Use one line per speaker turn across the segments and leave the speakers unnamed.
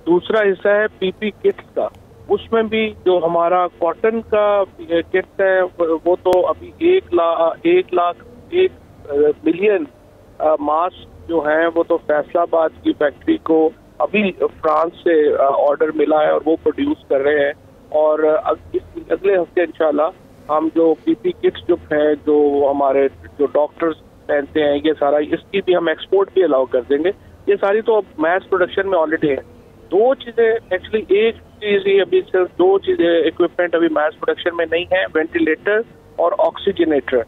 दूसरा हिस्सा है पीपी किट्स का। उसमें भी जो हमारा कॉटन का किट्स है वो तो अभी 1 मिलियन मास्क जो हैं वो तो फैसलाबाद की फैक्ट्री को अभी फ्रांस से ऑर्डर मिला है और वो प्रोड्यूस कर रहे हैं। और अगले हफ्ते इंशाल्लाह हम जो पीपी किट्स जो हैं जो हमारे जो डॉक्टर्स पहनते हैं ये सारा, इसकी भी हम एक्सपोर्ट भी अलाउ कर देंगे। ये सारी तो अब मैस प्रोडक्शन में ऑलरेडी है। दो चीजें एक्चुअली, एक चीज ही अभी सिर्फ दो चीजें इक्विपमेंट अभी मैस प्रोडक्शन में नहीं है, वेंटिलेटर और ऑक्सीजनेटर।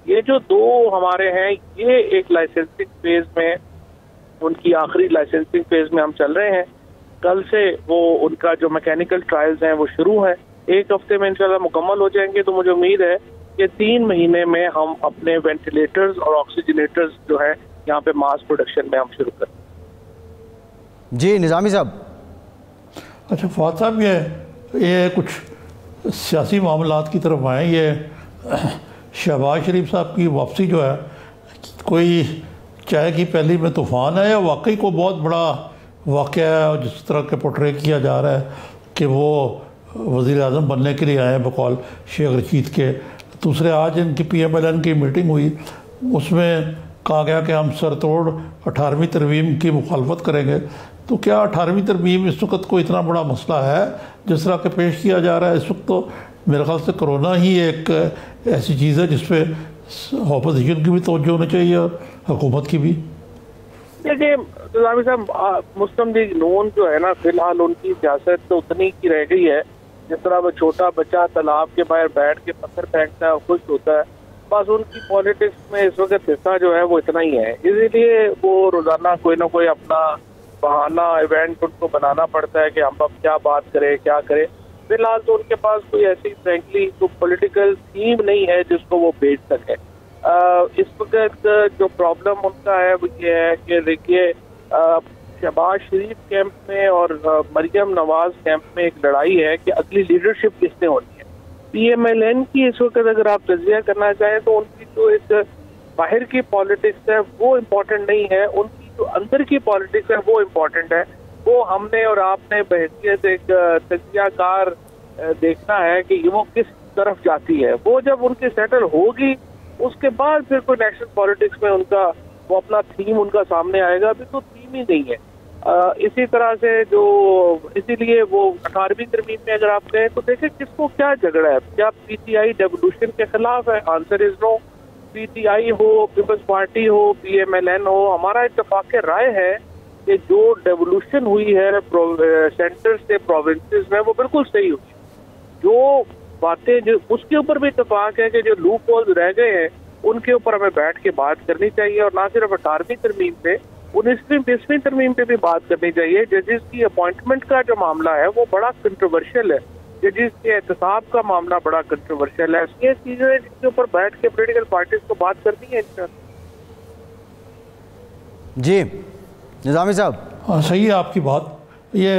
ये जो दो हमारे हैं ये एक लाइसेंसिंग फेज में, उनकी आखिरी लाइसेंसिंग फेज में हम चल रहे हैं। कल से वो उनका जो मैकेनिकल ट्रायल्स हैं वो शुरू है, 1 हफ्ते में इंशाल्लाह मुकम्मल हो जाएंगे। तो मुझे उम्मीद है कि 3 महीने में हम अपने वेंटिलेटर्स और ऑक्सीजनेटर्स जो है यहाँ पे मास प्रोडक्शन में हम शुरू करें।
जी निज़ामी साहब।
अच्छा फवाद साहब, ये कुछ सियासी मामलात की तरफ आए। ये शहबाज शरीफ साहब की वापसी जो है, कोई चाय की प्याली में तूफ़ान है या वाकई को बहुत बड़ा वाक़या है जिस तरह के पोर्ट्रे किया जा रहा है कि वो वज़ीर आज़म बनने के लिए आए हैं बकौल शेख रशीद के। दूसरे आज इनकी PMLN की मीटिंग हुई, उसमें कहा गया कि हम सरतोड़ 18वीं तरमीम की मुखालफत करेंगे। तो क्या 18वीं तरमीम इस वक्त कोई इतना बड़ा मसला है जिस तरह के पेश किया जा रहा है? इस वक्त तो मेरे ख्याल से कोरोना ही एक ऐसी चीज़ है जिस पे अपोजिशन की भी तवज्जो होनी चाहिए और हुकूमत की भी।
देखिए निज़ामी साहब, मुस्लिम लीग नून जो है ना, फिलहाल उनकी सियासत तो उतनी की रह गई है जिस तरह वो छोटा बच्चा तालाब के बाहर बैठ के पत्थर फेंकता है और खुश होता है। बस उनकी पॉलिटिक्स में इस वक्त हिस्सा जो है वो इतना ही है, इसीलिए वो रोजाना कोई ना कोई अपना बहाना इवेंट उनको बनाना पड़ता है कि हम अब क्या बात करें क्या करें। फिलहाल तो उनके पास कोई ऐसी फ्रेंकली कोई पॉलिटिकल थीम नहीं है जिसको वो बेच सके। इस वक्त जो प्रॉब्लम उनका है वो ये है कि देखिए शहबाज शरीफ कैंप में और मरियम नवाज कैंप में एक लड़ाई है कि अगली लीडरशिप किसने होनी है। PMLN की इस वक्त अगर आप तजिया करना चाहें तो उनकी जो एक बाहर की पॉलिटिक्स है वो इम्पोर्टेंट नहीं है, उनकी जो अंदर की पॉलिटिक्स है वो इम्पोर्टेंट है। वो हमने और आपने बहैसियत एक तजियाकार देखना है कि वो किस तरफ जाती है। वो जब उनकी सेटल होगी उसके बाद फिर कोई नेशनल पॉलिटिक्स में उनका वो अपना थीम उनका सामने आएगा। अभी तो थीम ही नहीं है। इसी तरह से जो इसीलिए वो 18वीं तरमीम में अगर आप कहें तो देखें किसको क्या झगड़ा है। क्या PTI डेवोल्यूशन के खिलाफ है? Answer is no. PTI हो, पीपल्स पार्टी हो, PMLN हो, हमारा इत्तेफाक राय है कि जो डेवोल्यूशन हुई है सेंटर से प्रोविंसेस में वो बिल्कुल सही हुई। जो बातें जो उसके ऊपर भी इत्तेफाक है कि जो लूप होल्स रह गए हैं उनके ऊपर हमें बैठ के बात करनी चाहिए और ना सिर्फ 18वीं तरमीम पे 19वीं 20वीं तरमीम पे भी बात करनी चाहिए। जजेस की अपॉइंटमेंट का जो मामला है वो बड़ा कंट्रोवर्शियल है, जजेस के एहतसाब का मामला बड़ा कंट्रोवर्शियल है। ये चीजें जिसके ऊपर बैठ के पॉलिटिकल पार्टीज को बात करनी है।
जी निज़ामी साहब।
हाँ सही है आपकी बात। ये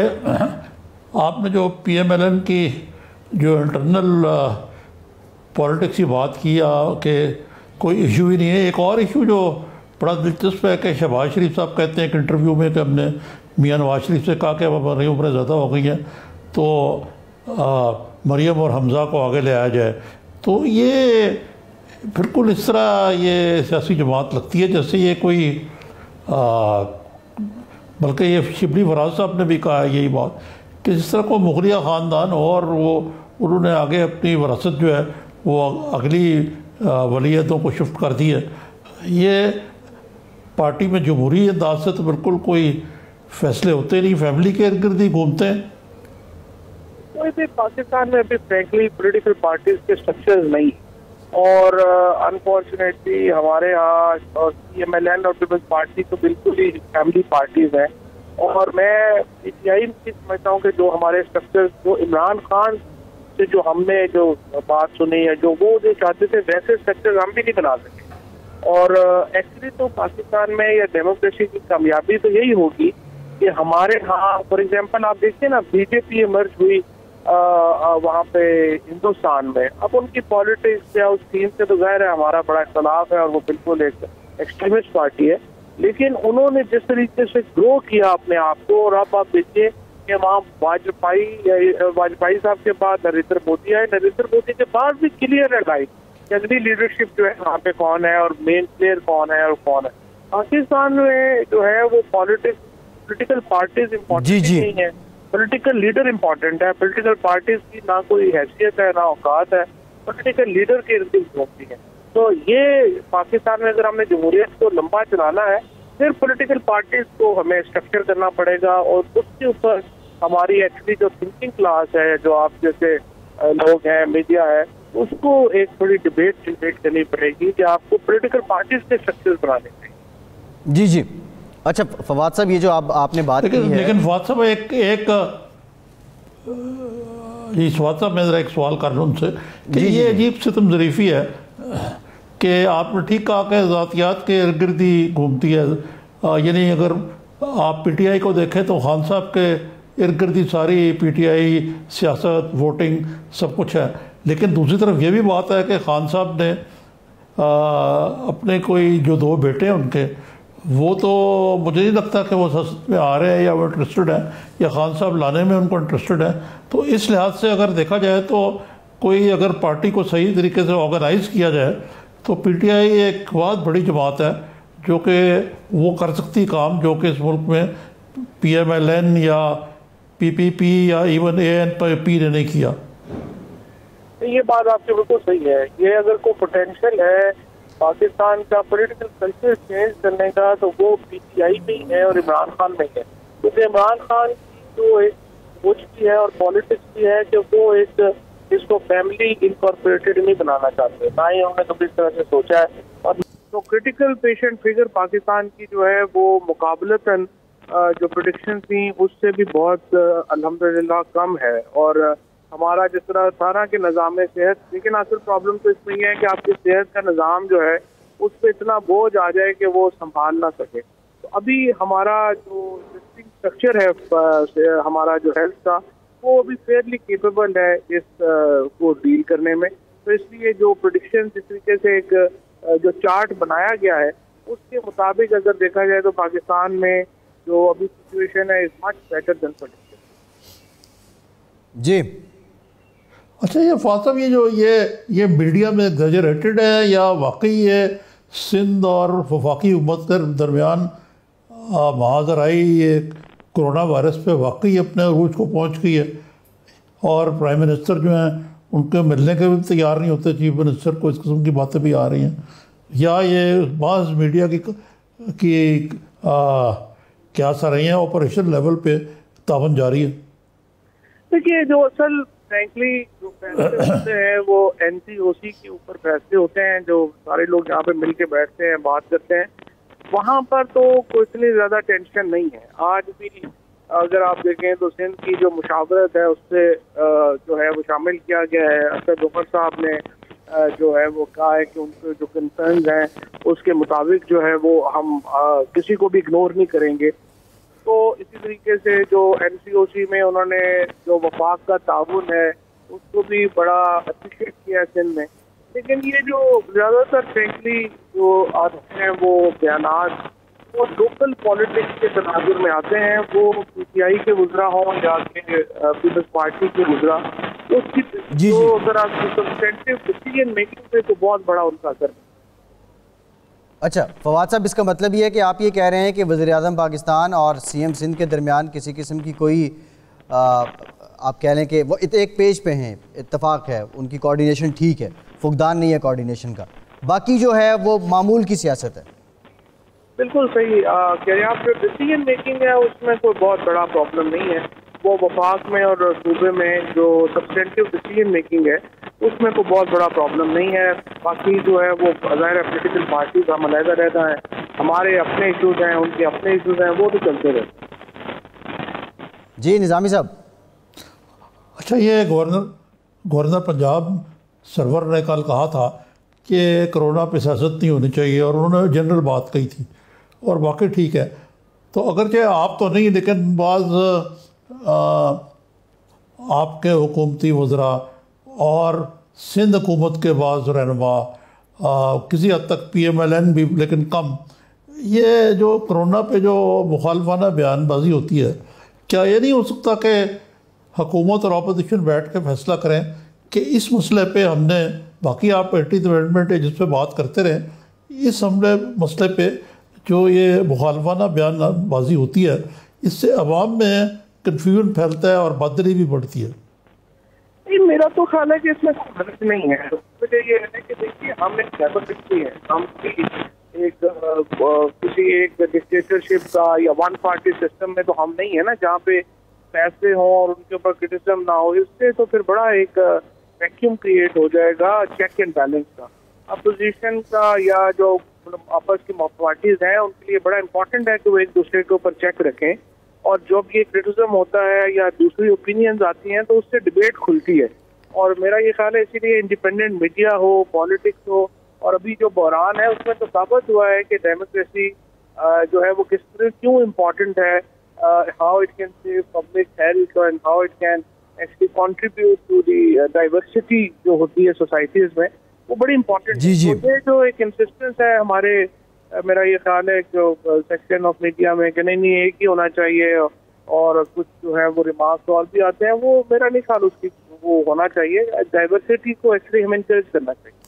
आपने जो PMLN की जो इंटरनल पॉलिटिक्स की बात की कि कोई इशू ही नहीं है, एक और इशू जो बड़ा दिलचस्प है कि शहबाज शरीफ साहब कहते हैं एक इंटरव्यू में कि हमने मियां नवाज शरीफ से कहा कि अब हमारी उम्रें ज़्यादा हो गई हैं तो मरियम और हमज़ा को आगे ले आया जाए। तो ये बिल्कुल इस तरह ये सियासी जमात लगती है जैसे ये कोई बल्कि ये शिबली फराज साहब ने भी कहा है यही बात कि जिस तरह को मुगलिया ख़ानदान हो और वो उन्होंने आगे अपनी विरासत जो है वो अगली वलीयतों को शिफ्ट कर दी है। ये पार्टी में जमहूरी अंदाज से तो बिल्कुल कोई फैसले होते नहीं, फैमिली के इर्द गिर्द ही घूमते हैं।
कोई भी पाकिस्तान में अभी फ्रैंकली पॉलिटिकल पार्टीज के स्ट्रक्चर्स नहीं और अनफॉर्चुनेटली हमारे यहाँ और PMLN और पीपल्स पार्टी तो बिल्कुल ही फैमिली पार्टीज हैं। और मैं PTI की समझता हूँ कि जो हमारे स्ट्रक्चर्स जो इमरान खान से जो हमने जो बात सुनी है जो वो जो चाहते थे वैसे स्ट्रक्चर्स हम भी नहीं बना सके। और एक्चुअली तो पाकिस्तान में या डेमोक्रेसी की कामयाबी तो यही होगी कि हमारे यहाँ फॉर एग्जांपल आप देखिए ना BJP इमर्ज हुई वहाँ पे हिंदुस्तान में। अब उनकी पॉलिटिक्स या उस थीम से तो जाहिर है हमारा बड़ा इख्तलाफ है और वो बिल्कुल एक एक्सट्रीमिस्ट पार्टी है, लेकिन उन्होंने जिस तरीके से ग्रो किया अपने आप को और अब आप देखिए कि वहाँ वाजपेयी साहब के बाद नरेंद्र मोदी आए, नरेंद्र मोदी के बाद भी क्लियर है लाइन कि अगली लीडरशिप जो है वहाँ पे कौन है और मेन प्लेयर कौन है और कौन है। पाकिस्तान में जो है वो पॉलिटिकल पार्टीज इम्पोर्टेंट नहीं है, पॉलिटिकल लीडर इम्पोर्टेंट है। पॉलिटिकल पार्टीज की ना कोई हैसियत है ना औकात है, पॉलिटिकल लीडर के इर्द गिर्द घूमती है। तो ये पाकिस्तान में अगर हमने जमहूरियत को लंबा चलाना है, फिर पॉलिटिकल पार्टीज को हमें स्ट्रक्चर करना पड़ेगा और उसके ऊपर हमारी एक्चुअली जो थिंकिंग क्लास है, जो आप जैसे लोग हैं, मीडिया है, उसको एक थोड़ी डिबेट करनी पड़ेगी कि आपको पॉलिटिकल पार्टीज के स्ट्रक्चर बनाने चाहिए।
जी जी। अच्छा फवाद साहब, ये जो आपने बात की है,
लेकिन फवाद साहब फवाद साहब मैं ज़रा एक सवाल कर लूँ उनसे कि ये अजीब सितम ज़रीफ़ी है कि आपने ठीक कहा कि ज़ातियात के इर्द गिर्द ही घूमती है। यानी अगर आप PTI को देखें तो खान साहब के इर्द गिर्द ही सारी PTI सियासत, वोटिंग सब कुछ है। लेकिन दूसरी तरफ ये भी बात है कि खान साहब ने अपने कोई जो 2 बेटे हैं उनके, वो तो मुझे नहीं लगता कि वो सियासत में आ रहे हैं या वो इंटरेस्टेड है या खान साहब लाने में उनको इंटरेस्टेड है। तो इस लिहाज से अगर देखा जाए तो कोई अगर पार्टी को सही तरीके से ऑर्गेनाइज किया जाए तो PTI एक बहुत बड़ी जमात है जो कि वो कर सकती काम जो कि इस मुल्क में PMLN या PPP या इवन ANP ने नहीं किया।
ये बात आपकी बिल्कुल सही है। ये अगर कोई पोटेंशियल है पाकिस्तान का पॉलिटिकल कल्चर चेंज करने का तो वो PTI में ही है और इमरान खान में है। क्योंकि इमरान खान की जो एक सोच भी है और पॉलिटिक्स भी है कि वो एक इसको फैमिली इनकॉर्पोरेटेड नहीं बनाना चाहते, ना ही उन्होंने कभी इस तरह से सोचा है। और तो क्रिटिकल पेशेंट फिगर पाकिस्तान की जो है वो मुकाबलतन जो प्रेडिक्शन थी उससे भी बहुत अल्हम्दुलिल्लाह कम है। और हमारा जिस तरह सारा के निज़ाम सेहत, लेकिन असल प्रॉब्लम तो इसमें यह है कि आपकी सेहत का निज़ाम जो है उस पर इतना बोझ आ जाए कि वो संभाल ना सके। तो अभी हमारा जो स्ट्रक्चर है हमारा जो हेल्थ का, वो अभी फेयरली केपेबल है इस को डील करने में। तो इसलिए जो प्रेडिक्शन जिस तरीके से एक जो चार्ट बनाया गया है उसके मुताबिक अगर देखा जाए तो पाकिस्तान में जो अभी सिचुएशन है is much better than prediction.
जी।
अच्छा ये फवाद साहब, ये जो ये मीडिया में एग्जैजरेटेड है या वाकई ये सिंध और वफाकी हुकूमत के दरमियान महाजराई ये कोरोना वायरस पे वाकई अपने अरूज को पहुंच गई है और प्राइम मिनिस्टर जो हैं उनके मिलने के भी तैयार नहीं होते चीफ मिनिस्टर को, इस किस्म की बातें भी आ रही हैं, या ये बाज़ मीडिया की क्या सा रही हैं ऑपरेशन लेवल पे तावन जारी है?
देखिए, जो असल फ्रैंकली जो फैसले होते हैं वो NCOC के ऊपर फैसले होते हैं, जो सारे लोग यहाँ पे मिल के बैठते हैं, बात करते हैं। वहाँ पर तो कोई इतनी ज़्यादा टेंशन नहीं है। आज भी अगर आप देखें तो सिंध की जो मुशावरत है उससे जो है वो शामिल किया गया है। असद उमर साहब ने जो है वो कहा है कि उनके जो कंसर्न्स हैं उसके मुताबिक जो है वो हम किसी को भी इग्नोर नहीं करेंगे। तो इसी तरीके से जो NCOC में उन्होंने जो वफाक का ताउन है उसको भी बड़ा अप्रिशिएट किया है सिंध में। लेकिन ये जो ज़्यादातर फ्रेंकली जो आते हैं वो बयानात वो लोकल पॉलिटिक्स के तनाजुर में आते हैं, वो PTI के गुजरा हों या के पीपल्स पार्टी के गुजरा, उसकी जो अगर आप सब्सटेंटिव डिसीजन मेकिंग पे तो बहुत बड़ा उनका असर है।
अच्छा फवाद साहब, इसका मतलब ये है कि आप ये कह रहे हैं कि वज़ीर-ए-आज़म पाकिस्तान और CM सिंध के दरमियान किसी किस्म की कोई आप कह लें कि वो एक पेज पे हैं, इत्तफाक है, उनकी कोऑर्डिनेशन ठीक है, फुकदान नहीं है कोऑर्डिनेशन का, बाकी जो है वो मामूल की सियासत है।
बिल्कुल सही कह रहे हैं आप। जो डिसीजन मेकिंग है उसमें कोई बहुत बड़ा प्रॉब्लम नहीं है। वो वफाक में और सूबे में जो सब्सटेंटिव डिसीजन मेकिंग है उसमें कोई बहुत बड़ा प्रॉब्लम नहीं है। बाकी जो है वो ज़ाहिर है पोलिटिकल पार्टी का मलहदा रहता है, हमारे अपने इशूज़ हैं, उनके अपने इशूज़ हैं, वो तो चलते रहते हैं।
जी निज़ामी साहब।
अच्छा, ये गवर्नर पंजाब सरवर ने कल कहा था कि कोरोना पे सियासत नहीं होनी चाहिए और उन्होंने जनरल बात कही थी और वाकई ठीक है। तो अगरचे आप तो नहीं, लेकिन बाज़ आपके हुकूमती वज़रा और सिंध हुकूमत के बाज़ रहनुमा, किसी हद तक PMLN भी, लेकिन कम, ये जो कोरोना पे जो मुखालफाना बयानबाजी होती है, क्या ये नहीं हो सकता कि हुकूमत और अपोजिशन बैठ के फैसला करें कि इस मसले पे हमने, बाकी आप 18th अमेंडमेंट है जिस पे बात करते रहें, इस मसले पे जो ये मुखालफाना बयानबाजी होती है इससे अवाम में कन्फ्यूजन फैलता है और बदली भी बढ़ती है।
नहीं, मेरा तो ख्याल है कि इसमें गलत नहीं है। मुझे ये है कि देखिए हम एक डेमोक्रेसी है, हम किसी एक डिक्टेटरशिप का या वन पार्टी सिस्टम में तो हम नहीं है ना, जहाँ पे फैसले हों और उनके ऊपर क्रिटिसिज्म ना हो। इससे तो फिर बड़ा एक वैक्यूम क्रिएट हो जाएगा चेक एंड बैलेंस का। अपोजिशन का या जो आपस की पार्टीज हैं उनके लिए बड़ा इंपॉर्टेंट है कि वो एक दूसरे के ऊपर चेक रखें, और जब ये क्रिटिसिज्म होता है या दूसरी ओपिनियंस आती हैं तो उससे डिबेट खुलती है। और मेरा ये ख्याल है इसीलिए इंडिपेंडेंट मीडिया हो, पॉलिटिक्स हो, और अभी जो बहरान है उसमें तो साबित हुआ है कि डेमोक्रेसी जो है वो किस तरह क्यों इम्पोर्टेंट है, how it can save public health and how it can actually contribute to the diversity जो होती है सोसाइटीज में, वो बड़ी इम्पोर्टेंट है। तो ये जो एक इंसिस्टेंस है हमारे, मेरा ये ख्याल है जो सेक्शन ऑफ मीडिया में कि नहीं एक ही होना चाहिए, और कुछ जो है वो रिमार्क्स और भी आते हैं, वो मेरा नहीं ख्याल उसकी वो होना चाहिए। डाइवर्सिटी को एक्चुअली हमें इंकरेज करना चाहिए।